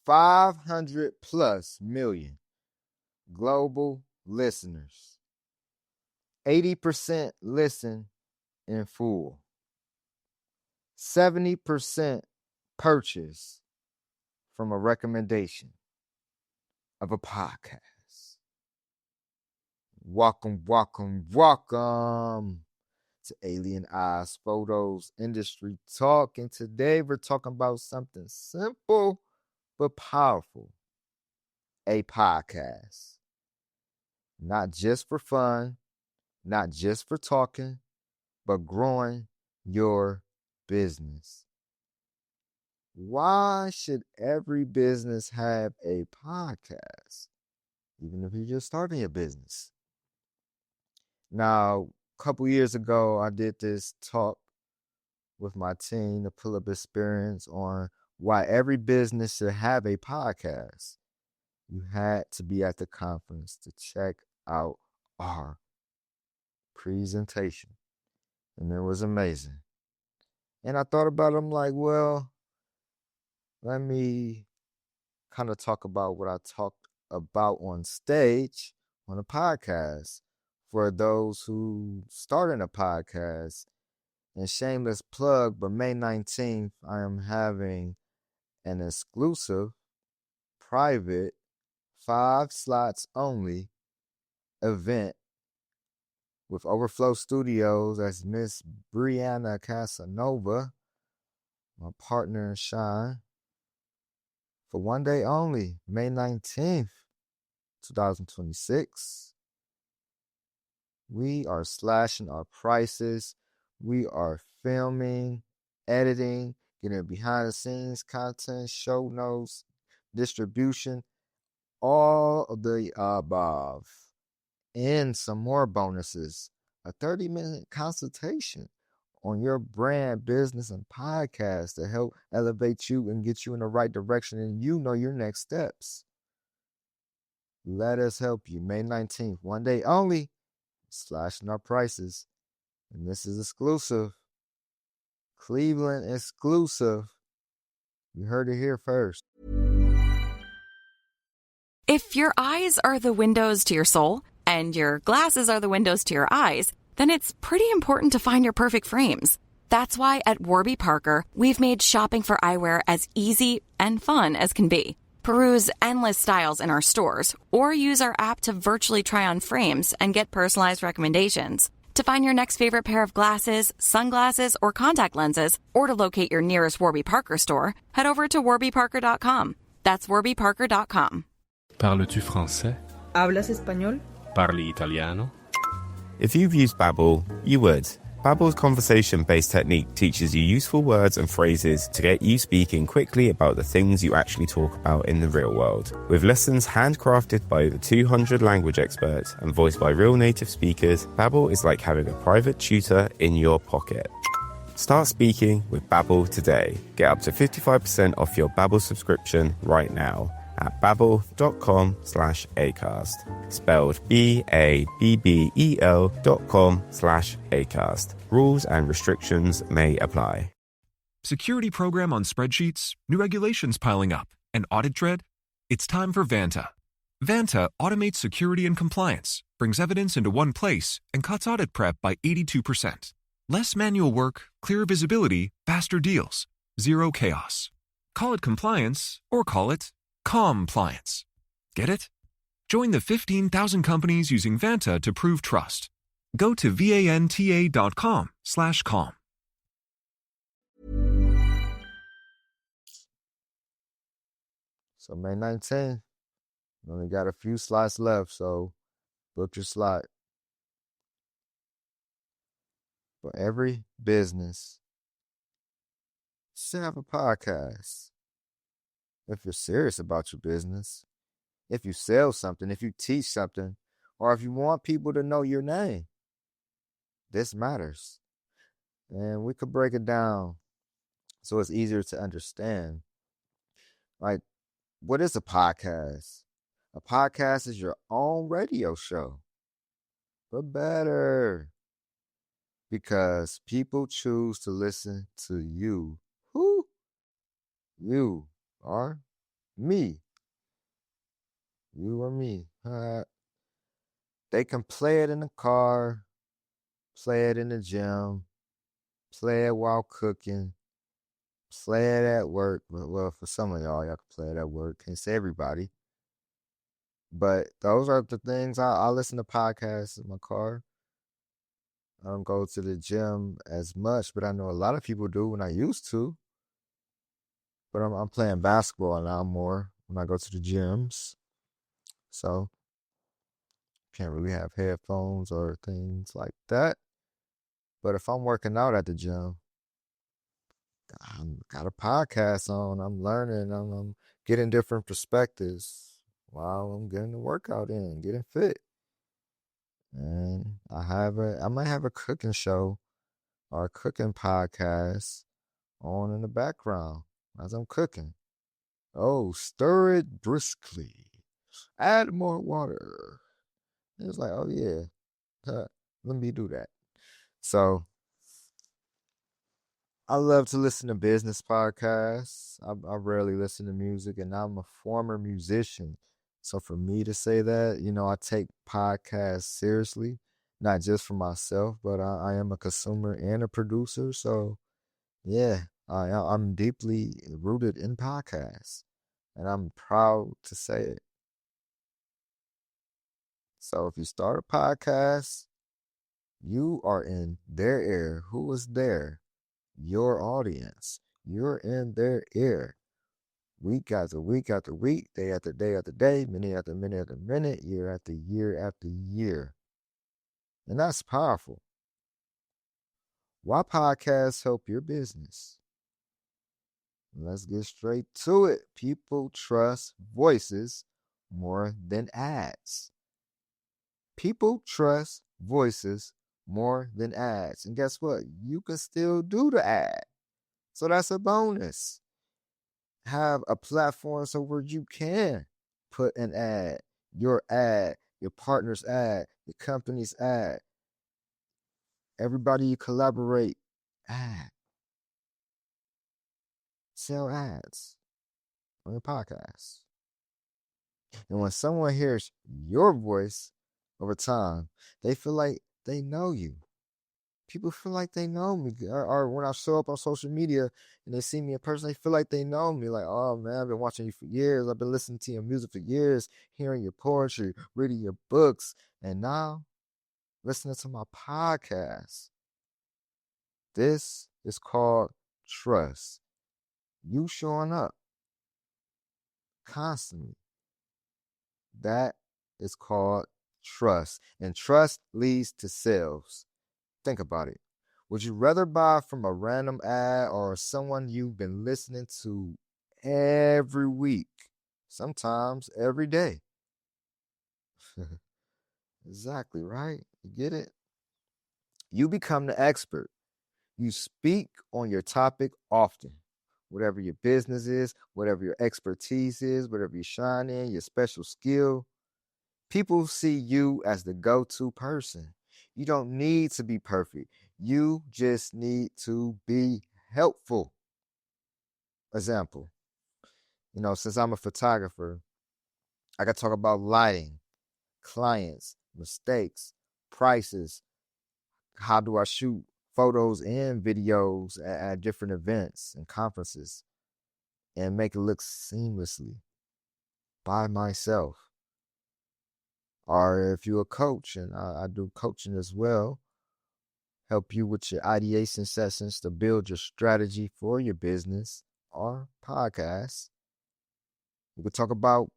500 plus million global listeners. 80% listen in full. 70% purchase from a recommendation of a podcast. Welcome to Alien Eyes Photos Industry Talk. And today we're talking about something simple but powerful. A podcast. Not just for fun, not just for talking, but growing your business. Why should every business have a podcast? Even if you're just starting a business. Now, a couple years ago, I did this talk with my team, the Pull-Up Experience, on why every business should have a podcast. You had to be at the conference to check out our presentation. And it was amazing. And I thought about it, I'm like, well, let me kind of talk about what I talked about on stage on a podcast for those who started a podcast. And shameless plug, but May 19th, I am having an exclusive, private, 5 slots only event with Overflow Studios as Miss Brianna Casanova, my partner in Shine, for one day only, May 19th, 2026. We are slashing our prices. We are filming, editing, getting behind the scenes content, show notes, distribution, all of the above, and some more bonuses. A 30-minute consultation on your brand, business, and podcast to help elevate you and get you in the right direction and you know your next steps. Let us help you. May 19th, one day only, slashing our prices. And this is exclusive. Cleveland exclusive. You heard it here first. If your eyes are the windows to your soul and your glasses are the windows to your eyes, then it's pretty important to find your perfect frames. That's why at Warby Parker, we've made shopping for eyewear as easy and fun as can be. Peruse endless styles in our stores or use our app to virtually try on frames and get personalized recommendations. To find your next favorite pair of glasses, sunglasses, or contact lenses, or to locate your nearest Warby Parker store, head over to warbyparker.com. That's warbyparker.com. Parles-tu français? ¿Hablas español? Parli italiano? If you've used Babbel, you would. Babbel's conversation-based technique teaches you useful words and phrases to get you speaking quickly about the things you actually talk about in the real world. With lessons handcrafted by over 200 language experts and voiced by real native speakers, Babbel is like having a private tutor in your pocket. Start speaking with Babbel today. Get up to 55% off your Babbel subscription right now at babbel.com/acast. Spelled BABBEL.com/acast. Rules and restrictions may apply. Security program on spreadsheets, new regulations piling up, and audit dread? It's time for Vanta. Vanta automates security and compliance, brings evidence into one place, and cuts audit prep by 82%. Less manual work, clearer visibility, faster deals, zero chaos. Call it compliance or call it compliance. Get it? Join the 15,000 companies using Vanta to prove trust. Go to vanta.com/calm. So May 19th, we only got a few slots left, so book your slot. For every business should have a podcast. If you're serious about your business, if you sell something, if you teach something, or if you want people to know your name, this matters. And we could break it down so it's easier to understand. Like, what is a podcast? A podcast is your own radio show, but better. Because people choose to listen to you. Who? You are Me, you or me. They can play it in the car, play it in the gym, play it while cooking, play it at work. Well, for some of y'all can play it at work. Can't say everybody. But those are the things I listen to podcasts in my car. I don't go to the gym as much, but I know a lot of people do when I used to. But I'm playing basketball now more when I go to the gyms. So can't really have headphones or things like that. But if I'm working out at the gym, I got a podcast on. I'm learning. I'm getting different perspectives while I'm getting the workout in, getting fit. And I might have a cooking show or a cooking podcast on in the background as I'm cooking. Oh, stir it briskly. Add more water. It's like, oh yeah, let me do that. So I love to listen to business podcasts. I rarely listen to music, and I'm a former musician. So for me to say that, I take podcasts seriously, not just for myself, but I am a consumer and a producer. So yeah, I'm deeply rooted in podcasts, and I'm proud to say it. So if you start a podcast, you are in their ear. Who is there? Your audience. You're in their ear. Week after week after week, day after day after day, minute after minute after minute, year after year after year. And that's powerful. Why podcasts help your business? Let's get straight to it. People trust voices more than ads. People trust voices more than ads. And guess what? You can still do the ad. So that's a bonus. Have a platform so where you can put an ad, your partner's ad, your company's ad, everybody you collaborate, ad, sell ads on your podcast. And when someone hears your voice over time, they feel like they know you. People feel like they know me. Or when I show up on social media and they see me in person, they feel like they know me. Like, oh man, I've been watching you for years. I've been listening to your music for years, hearing your poetry, reading your books, and now listening to my podcast. This is called trust. You showing up constantly. That is called trust. And trust leads to sales. Think about it. Would you rather buy from a random ad or someone you've been listening to every week? Sometimes every day. Exactly, right? You get it? You become the expert. You speak on your topic often. Whatever your business is, whatever your expertise is, whatever you shine in, your special skill, people see you as the go to person. You don't need to be perfect. You just need to be helpful. Example, since I'm a photographer, I can talk about lighting, clients, mistakes, prices. How do I shoot photos and videos at different events and conferences and make it look seamlessly by myself? Or if you're a coach, and I do coaching as well, help you with your ideation sessions to build your strategy for your business or podcast. We could talk about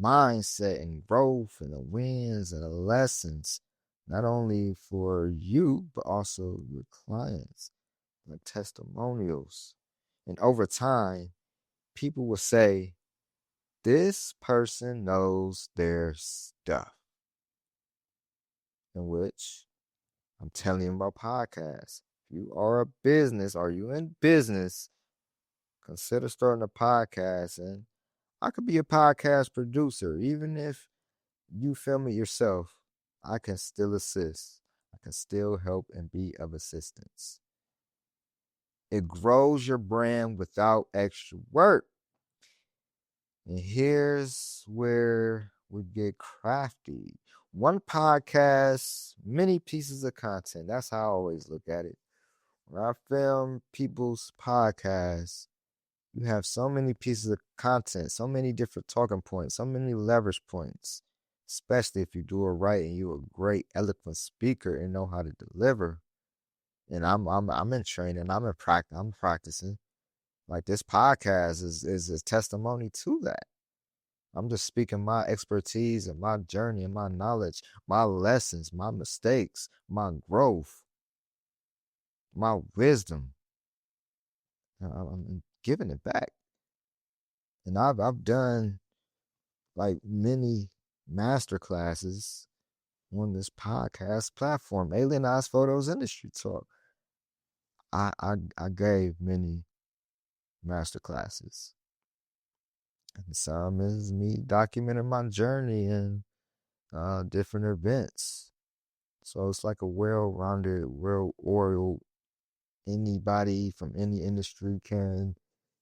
mindset and growth and the wins and the lessons, not only for you, but also your clients, like testimonials. And over time, people will say, this person knows their stuff. In which I'm telling you about podcasts. If you are a business, are you in business? Consider starting a podcast. And I could be a podcast producer, even if you film it yourself. I can still assist. I can still help and be of assistance. It grows your brand without extra work. And here's where we get crafty. One podcast, many pieces of content. That's how I always look at it. When I film people's podcasts, you have so many pieces of content, so many different talking points, so many leverage points, especially if you do it right and you're a great, eloquent speaker and know how to deliver. And I'm in training, I'm practicing. Like this podcast is a testimony to that. I'm just speaking my expertise and my journey and my knowledge, my lessons, my mistakes, my growth, my wisdom. I'm giving it back. And I've done like many master classes on this podcast platform, Alienized Photos Industry Talk. I gave many master classes. And some is me documenting my journey and different events. So it's like a well-rounded, well-oiled, anybody from any industry can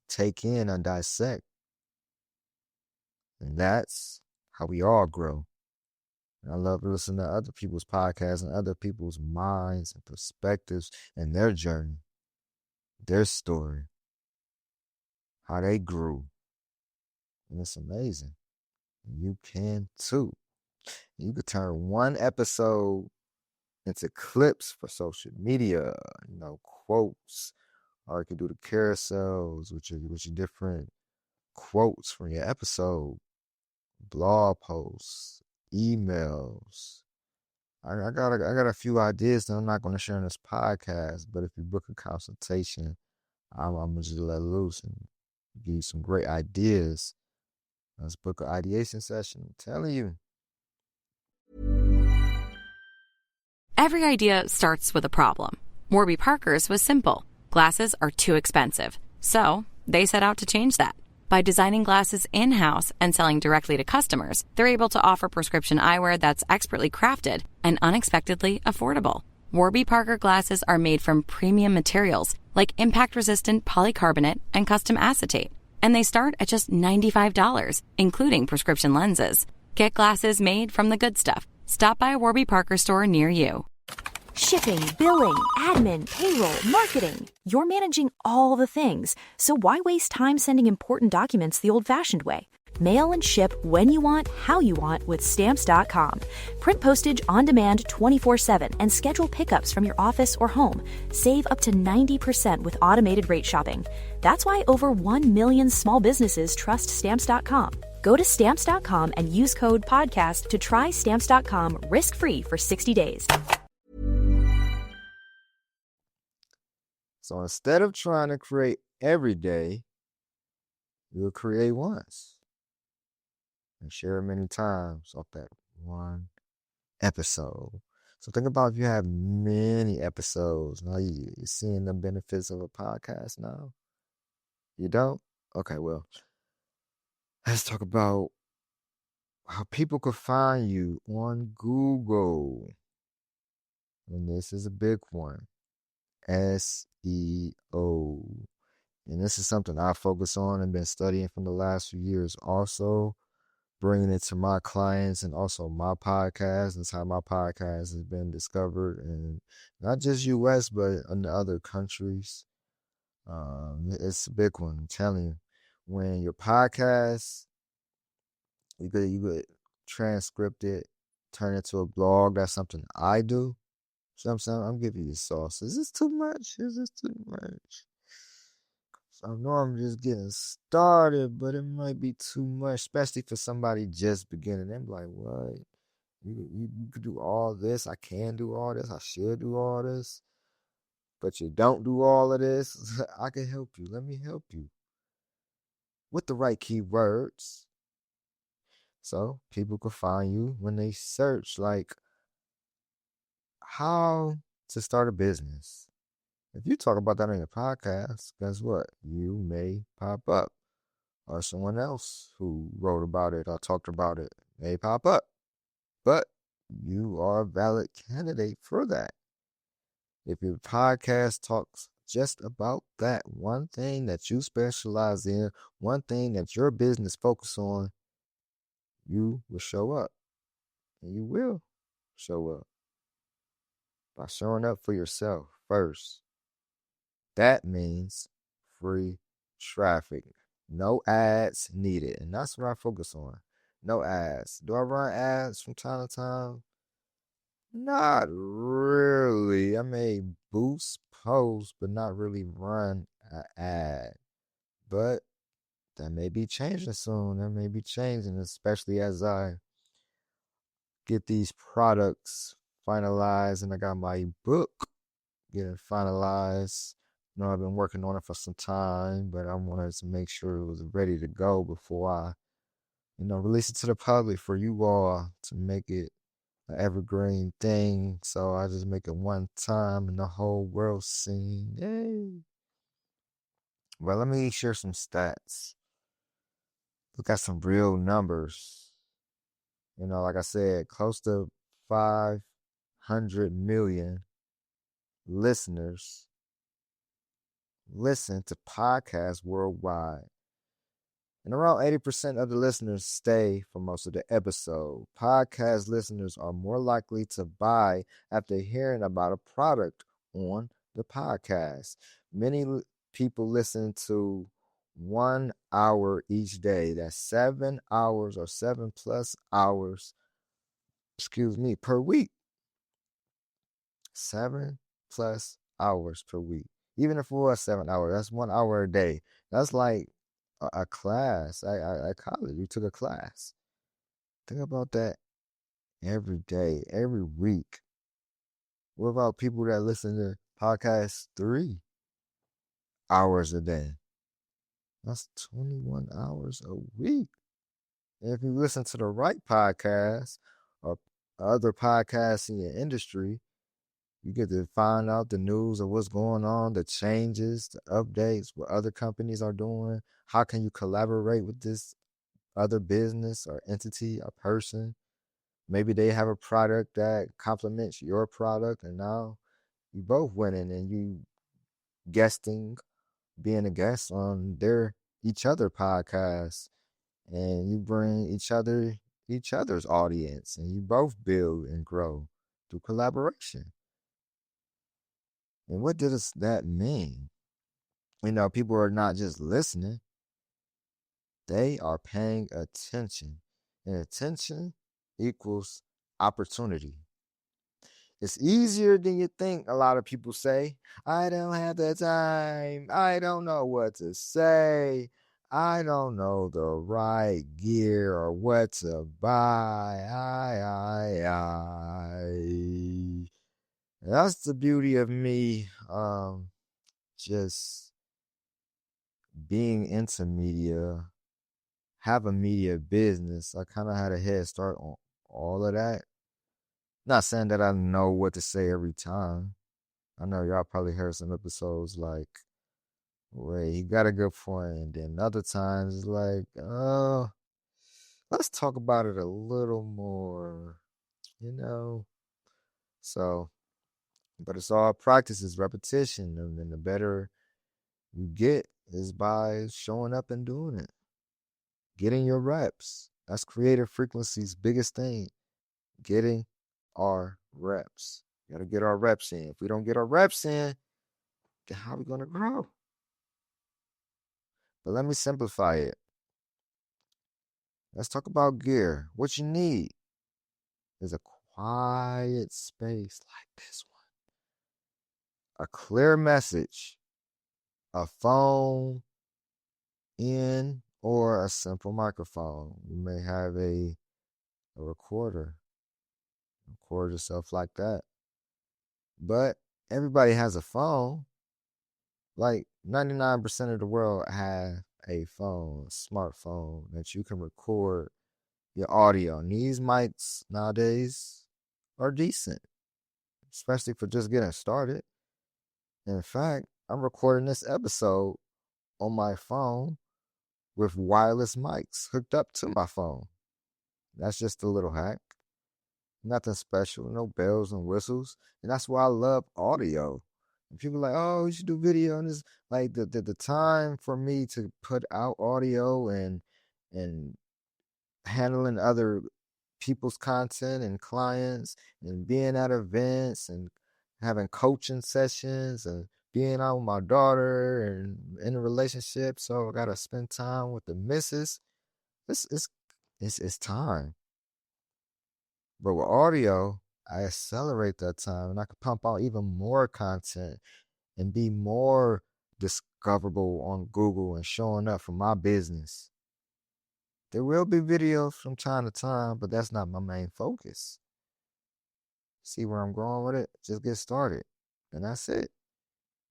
take in and dissect. And that's how we all grow. And I love to listen to other people's podcasts and other people's minds and perspectives and their journey, their story, how they grew. And it's amazing. You can too. You could turn one episode into clips for social media, quotes, or you could do the carousels, which are different quotes from your episode, blog posts, emails. I got a few ideas that I'm not going to share in this podcast, but if you book a consultation, I'm gonna just let loose and give you some great ideas. Let's book an ideation session. I'm telling you. Every idea starts with a problem. Warby Parker's was simple. Glasses are too expensive. So they set out to change that. By designing glasses in-house and selling directly to customers, they're able to offer prescription eyewear that's expertly crafted and unexpectedly affordable. Warby Parker glasses are made from premium materials like impact-resistant polycarbonate and custom acetate. And they start at just $95, including prescription lenses. Get glasses made from the good stuff. Stop by a Warby Parker store near you. Shipping, billing, admin, payroll, marketing. You're managing all the things. So why waste time sending important documents the old-fashioned way? Mail and ship when you want, how you want with Stamps.com. Print postage on demand 24/7 and schedule pickups from your office or home. Save up to 90% with automated rate shopping. That's why over 1 million small businesses trust Stamps.com. Go to Stamps.com and use code PODCAST to try Stamps.com risk-free for 60 days. So instead of trying to create every day, you'll create once and share it many times off that one episode. So think about if you have many episodes. Now you're seeing the benefits of a podcast now. You don't? Okay, well, let's talk about how people could find you on Google. And this is a big one. SEO. And this is something I focus on and been studying from the last few years also, bringing it to my clients and also my podcast. That's how my podcast has been discovered in not just US, but in other countries. It's a big one, I'm telling you. When your podcast, you could transcript it, turn it to a blog. That's something I do. So I'm giving you the sauce. Is this too much? Is this too much? So I know I'm just getting started, but it might be too much, especially for somebody just beginning. They're like, what? You could do all this. I can do all this. I should do all this. But you don't do all of this. I can help you. Let me help you with the right keywords. So people can find you when they search, like, how to start a business. If you talk about that on your podcast, guess what? You may pop up. Or someone else who wrote about it or talked about it may pop up. But you are a valid candidate for that. If your podcast just about that one thing that you specialize in, one thing that your business focus on, you will show up. And you will show up by showing up for yourself first. That means free traffic. No ads needed. And that's what I focus on. No ads. Do I run ads from time to time? Not really. I may boost posts, but not really run an ad. But that may be changing soon. That may be changing, especially as I get these products finalized and I got my book getting finalized. I've been working on it for some time, but I wanted to make sure it was ready to go before I, release it to the public for you all to make it an evergreen thing. So I just make it one time and the whole world sing. Yay. Well, let me share some stats. Look at some real numbers. Like I said, close to 500 million listeners listen to podcasts worldwide. And around 80% of the listeners stay for most of the episode. Podcast listeners are more likely to buy after hearing about a product on the podcast. Many people listen to 1 hour each day. That's 7 hours or 7+ hours, per week. 7+ hours per week. Even if it was 7 hours, that's 1 hour a day. That's like a class. At college, we took a class. Think about that every day, every week. What about people that listen to podcasts 3 hours a day? That's 21 hours a week. And if you listen to the right podcast or other podcasts in your industry, you get to find out the news of what's going on, the changes, the updates, what other companies are doing. How can you collaborate with this other business or entity or person? Maybe they have a product that complements your product, and now you both winning and you being a guest on each other podcast, and you bring each other's audience, and you both build and grow through collaboration. And what does that mean? People are not just listening, they are paying attention. And attention equals opportunity. It's easier than you think, a lot of people say. I don't have the time. I don't know what to say. I don't know the right gear or what to buy. That's the beauty of me just being into media, have a media business. I kind of had a head start on all of that. Not saying that I know what to say every time. I know y'all probably heard some episodes like, wait, he got a good point. And then other times it's like, oh, let's talk about it a little more, you know? So, but it's all practice, it's repetition. And then the better you get is by showing up and doing it. Getting your reps. That's creative frequency's biggest thing. Getting our reps. Got to get our reps in. If we don't get our reps in, then how are we going to grow? But let me simplify it. Let's talk about gear. What you need is a quiet space like this one, a clear message, a phone in, or a simple microphone. You may have a recorder. Record yourself like that. But everybody has a phone. Like 99% of the world have a phone, a smartphone that you can record your audio. And these mics nowadays are decent, especially for just getting started. In fact, I'm recording this episode on my phone with wireless mics hooked up to my phone. That's just a little hack. Nothing special, no bells and whistles. And that's why I love audio. And people are like, oh, you should do video and this. Like the time for me to put out audio and handling other people's content and clients and being at events and having coaching sessions and being out with my daughter and in a relationship. So I gotta spend time with the missus. It's time. But with audio, I accelerate that time and I can pump out even more content and be more discoverable on Google and showing up for my business. There will be videos from time to time, but that's not my main focus. See where I'm going with it? Just get started. And that's it.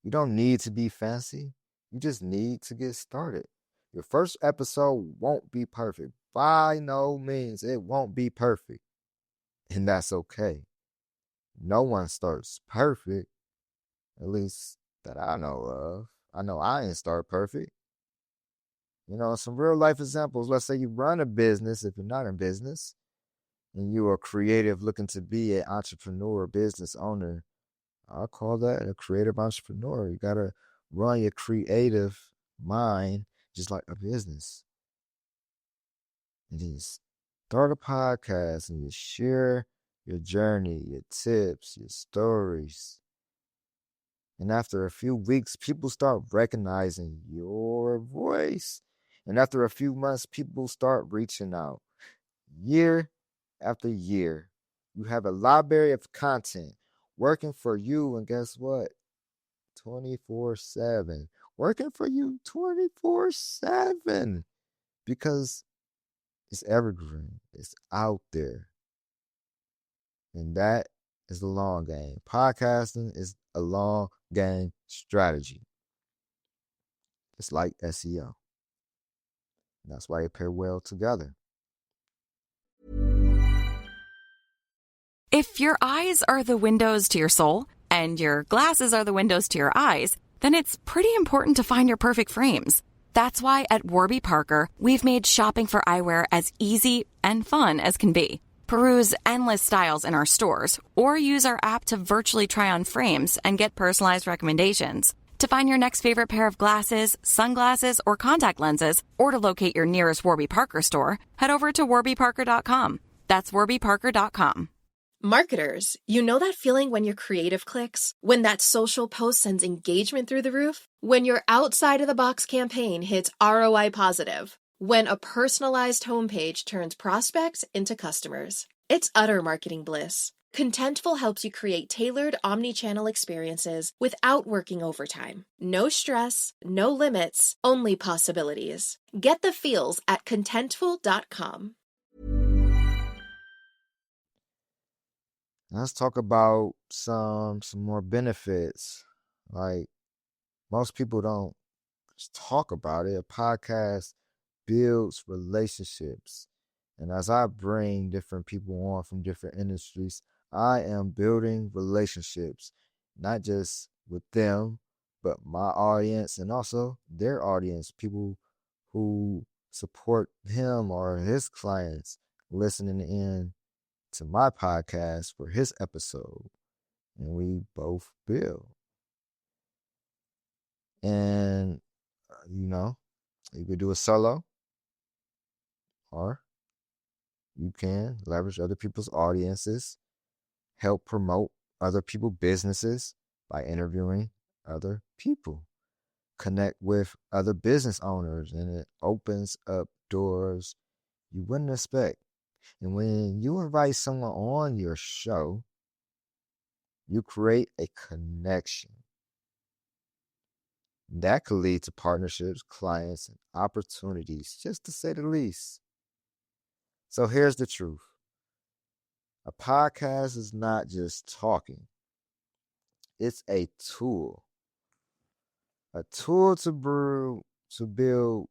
You don't need to be fancy. You just need to get started. Your first episode won't be perfect. By no means, it won't be perfect. And that's okay. No one starts perfect, at least that I know of. I know I ain't start perfect. Some real life examples. Let's say you run a business, if you're not in business, and you are creative looking to be an entrepreneur, business owner. I'll call that a creative entrepreneur. You got to run your creative mind just like a business. And then you start a podcast and you share your journey, your tips, your stories. And after a few weeks, people start recognizing your voice. And after a few months, people start reaching out. Year after year, you have a library of content working for you. And guess what? 24/7. Working for you 24/7 because it's evergreen. It's out there. And that is the long game. Podcasting is a long game strategy. It's like SEO. And that's why they pair well together. If your eyes are the windows to your soul and your glasses are the windows to your eyes, then it's pretty important to find your perfect frames. That's why at Warby Parker, we've made shopping for eyewear as easy and fun as can be. Peruse endless styles in our stores or use our app to virtually try on frames and get personalized recommendations. To find your next favorite pair of glasses, sunglasses, or contact lenses, or to locate your nearest Warby Parker store, head over to warbyparker.com. That's warbyparker.com. Marketers, you know that feeling when your creative clicks? When that social post sends engagement through the roof? When your outside of the box campaign hits ROI positive? When a personalized homepage turns prospects into customers? It's utter marketing bliss. Contentful helps you create tailored omni-channel experiences without working overtime. No stress, no limits, only possibilities. Get the feels at contentful.com. Let's talk about some more benefits. Like most people don't just talk about it. A podcast builds relationships. And as I bring different people on from different industries, I am building relationships, not just with them, but my audience and also their audience, people who support him or his clients listening in to my podcast for his episode. And we both build. And, you could do a solo or you can leverage other people's audiences, help promote other people's businesses by interviewing other people, connect with other business owners, and it opens up doors you wouldn't expect. And when you invite someone on your show, you create a connection. That could lead to partnerships, clients, and opportunities, just to say the least. So here's the truth. A podcast is not just talking. It's a tool. A tool to build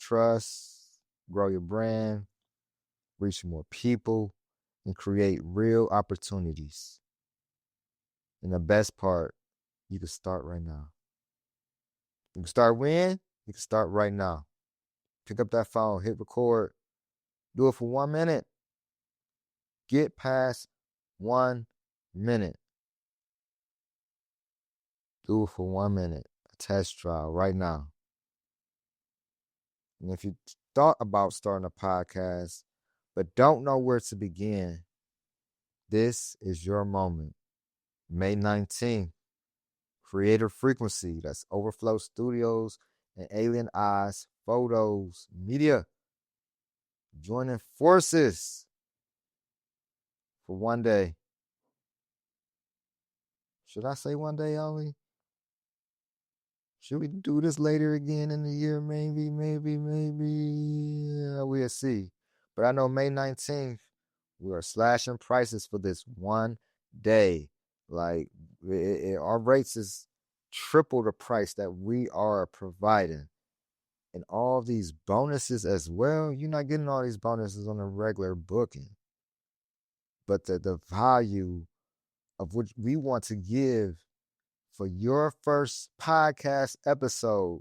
trust, grow your brand, reach more people, and create real opportunities. And the best part, you can start right now. You can start when? You can start right now. Pick up that phone, hit record, do it for 1 minute. Get past 1 minute. Do it for 1 minute, a test trial right now. And if you thought about starting a podcast but don't know where to begin, this is your moment. May 19th, Creator Frequency. That's Overflow Studios and Alien Eyes Photos Media. Joining forces for 1 day. Should I say 1 day only? Should we do this later again in the year? Maybe. We'll see. But I know May 19th, we are slashing prices for this 1 day. Like, our rates is triple the price that we are providing. And all these bonuses as well. You're not getting all these bonuses on a regular booking. But the value of what we want to give for your first podcast episode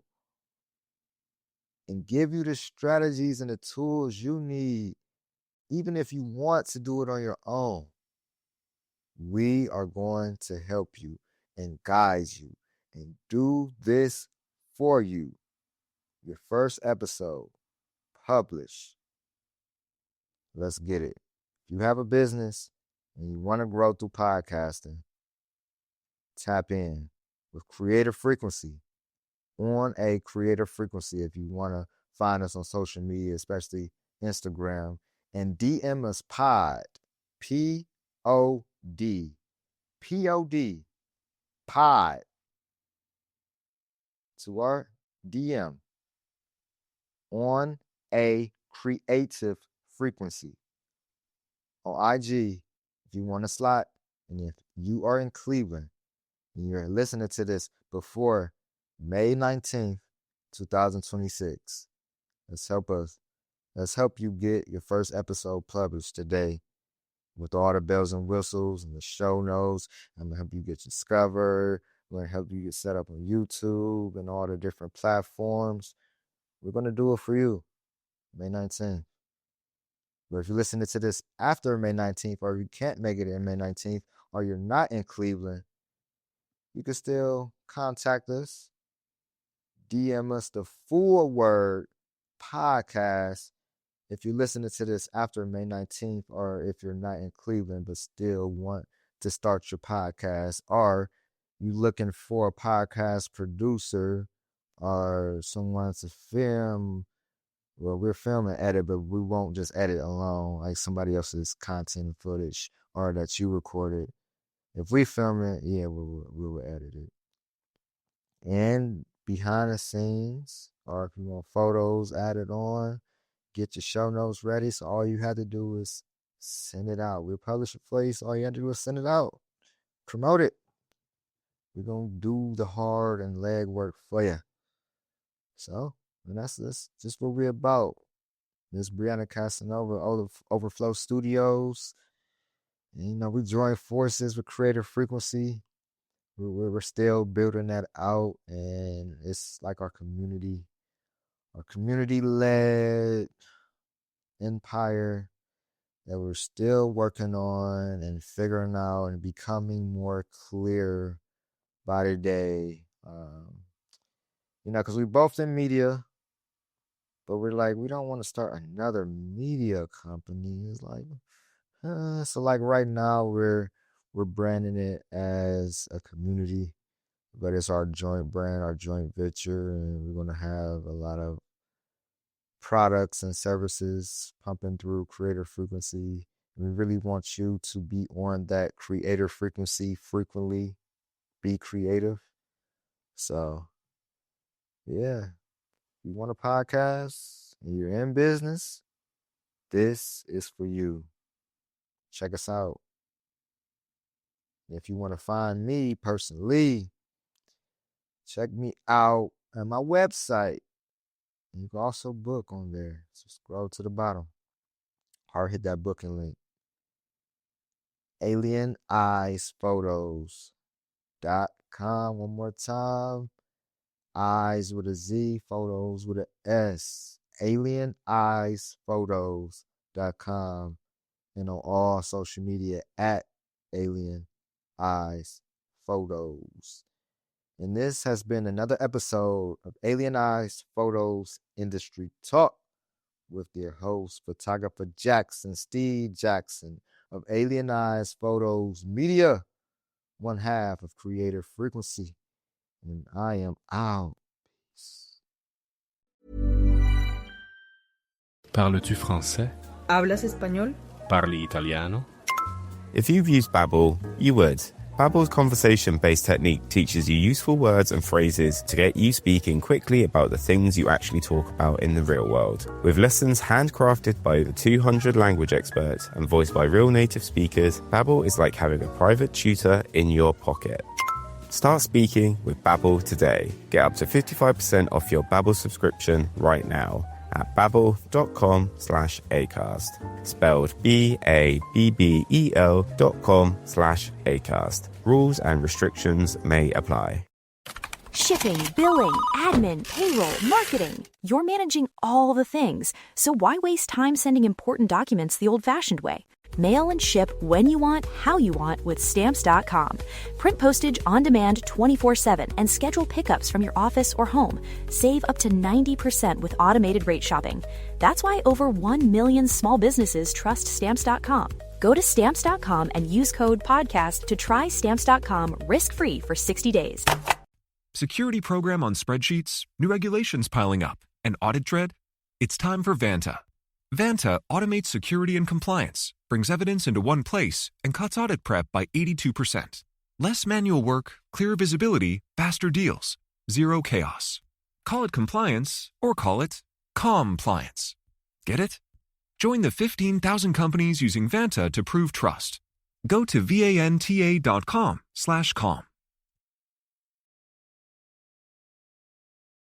and give you the strategies and the tools you need, even if you want to do it on your own. We are going to help you and guide you and do this for you. Your first episode, publish. Let's get it. If you have a business and you want to grow through podcasting, tap in with Creative Frequency on a Creative Frequency. If you want to find us on social media, especially Instagram, and DM us pod, P-O-D, P-O-D, pod, to our DM on a Creative Frequency. On IG, if you want a slot, and if you are in Cleveland and you're listening to this before May 19th, 2026, let's help you get your first episode published today with all the bells and whistles and the show notes. I'm going to help you get discovered. We're going to help you get set up on YouTube and all the different platforms. We're going to do it for you May 19th. But if you're listening to this after May 19th, or you can't make it in May 19th, or you're not in Cleveland, you can still contact us. DM us the full word podcast if you're listening to this after May 19th, or if you're not in Cleveland but still want to start your podcast, or you looking for a podcast producer or someone to film. Well, we're filming edit, but we won't just edit alone like somebody else's content and footage or that you recorded. If we film it, yeah, we will edit it. And behind the scenes, or if you want photos added on, get your show notes ready. So all you have to do is send it out. We'll publish it for you. So all you have to do is send it out. Promote it. We're going to do the hard and leg work for you. So, and that's just what we're about. This Brianna Casanova, Overflow Studios. And, we join forces with Creative Frequency. We're still building that out. And it's like our community-led empire that we're still working on and figuring out and becoming more clear by the day. Because we both in media, but we're like, we don't want to start another media company. It's like, so like right now we're branding it as a community, but it's our joint brand, our joint venture, and we're gonna have a lot of products and services pumping through Creator Frequency. We really want you to be on that Creator Frequency frequently. Be creative. So, yeah, if you want a podcast and you're in business, this is for you. Check us out. If you want to find me personally, check me out at my website. You can also book on there. So scroll to the bottom or hit that booking link. AlienEyesPhotos.com. One more time. Eyes with a Z, photos with a S. AlienEyesPhotos.com. And on all social media at Alien Eyes Photos. and this has been another episode of Alienized Photos Industry Talk with your host, photographer Steve Jackson of Alienized Photos Media, one half of Creative Frequency, and I am out. Parles-tu français? ¿Hablas español? Parli italiano? If you've used Babbel, you would. Babbel's conversation-based technique teaches you useful words and phrases to get you speaking quickly about the things you actually talk about in the real world. With lessons handcrafted by over 200 language experts and voiced by real native speakers, Babbel is like having a private tutor in your pocket. Start speaking with Babbel today. Get up to 55% off your Babbel subscription right now at babbel.com/acast. Spelled BABBEL.com/acast. Rules and restrictions may apply. Shipping, billing, admin, payroll, marketing. You're managing all the things. So why waste time sending important documents the old-fashioned way? Mail and ship when you want, how you want with Stamps.com. Print postage on demand 24/7 and schedule pickups from your office or home. Save up to 90% with automated rate shopping. That's why over 1 million small businesses trust Stamps.com. Go to Stamps.com and use code PODCAST to try Stamps.com risk-free for 60 days. Security program on spreadsheets, new regulations piling up, and audit dread? It's time for Vanta. Vanta automates security and compliance, brings evidence into one place, and cuts audit prep by 82%. Less manual work, clearer visibility, faster deals, zero chaos. Call it compliance or call it compliance. Get it? Join the 15,000 companies using Vanta to prove trust. Go to vanta.com/com.